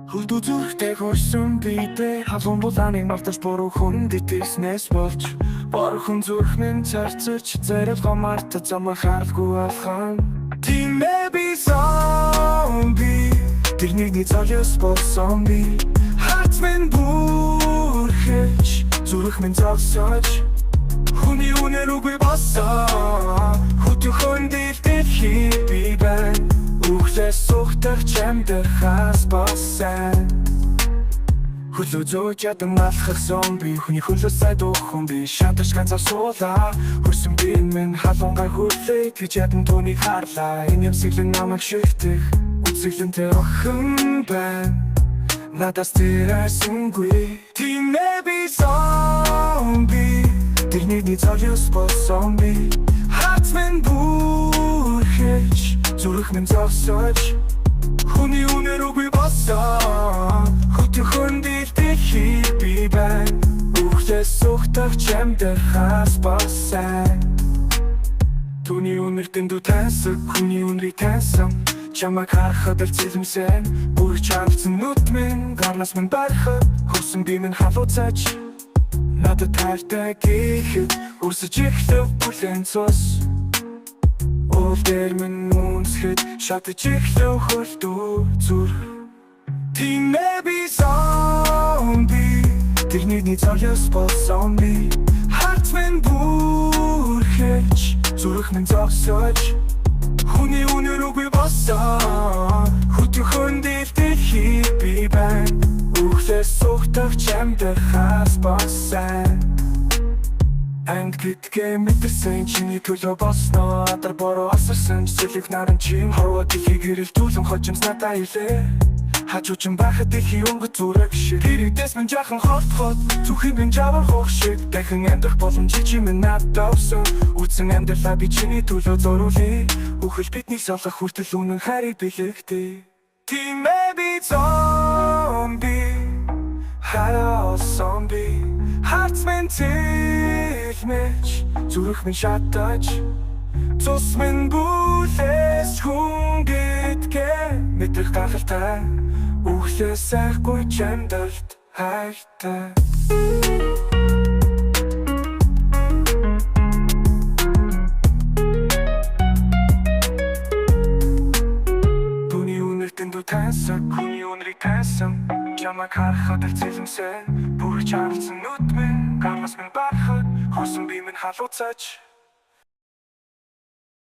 Хөлдөө зүрхтэй хөрсөн бидээ халуун булааныг мартаж буруу хүнд итгэснээс болж Борхон зүрх минь царцаж зарил гомарт замаа харалгүй алхан Тимээ би зомби Тэрнийг цолёс болсон би Харц минь бүрхэж зүрх минь зогсож Хүний үнээр үгүй болсон Хөтөн дэлхий би байна Үхлээс сухтах чамдэр хас болсон Хөлөө зөөж ядан алхах зомби Хүний хөлөө сайд ухун би Шантарч ганцаар суулаа Хөрсөн биен минь халуунгаар хүлээ Гэж ядан түүнийг харлаа Энэ ямсэглэн намайг шигтэх Үцэглэнтэй охин байна Надаас тэрээсэнгүй Тимээ би зомби Тэрний цолёс болсон би Харц минь бүрхэж Зүрх минь зогсож Хүний үнээр үгүй болсон Хөтөн дэлхий би байна Үхлээс сухтах чамдэр хас болсон Түүний үнэр дэндүү тансаг Хүний үнрийг тансан Чамайг харахад л цэлмсэн Бүр чарлцсан нүд минь Гарнаас минь барихад Хөрсөн би минь халууцаж Надад таартай гэхэд Үрсэж эхлэв бүлэн цус Уул дээр минь үнсгэд Шатаж эхлэв хөлдөө зүр Тимээ би зомби Тэрний цолёс болсон би Харц минь бүрхэж Зүрх минь зогсож Хүний үнээр үгүй болсон Хөтөн дэлхий би байна Үхлээс сухтах чамдэр хас болсон Анд гэдгээ мэдэрсэн чиний төлөө босноо Адар бороо асарсан цэлэг наран чим Хорвоо дэлхий гэрэл дүүлэн хожимс надаа илээ Хажуучин байхад дэлхий өнгөт зүрэг шиг Хэрэгдээс минь жахан хортхот Зүхийн минь жавар хух шиг Дахин амьдрах боломжийг чи минь надад өгсөн Үдсэн амьдралаа би чиний төлөө зориулъя Үхэл бидний солох хүртэл үнэн хайрыг бэлэгтэй Тимээ би зомби Хараа олсон би Харц минь цэлмэж Зүрх минь шатаж Цус минь бүлээс хүн гэдгээ Мэдрэх гахалтай Үхлээс сайхгүй чамдалт хайртай Түүний үнэр дэндүү тансаг Хүний үнрийг тансан Чамайг харахад л цэлмсэн Бүр чарлцсан нүд минь Гарнаас минь барахад Хөрсөн би минь халууцаж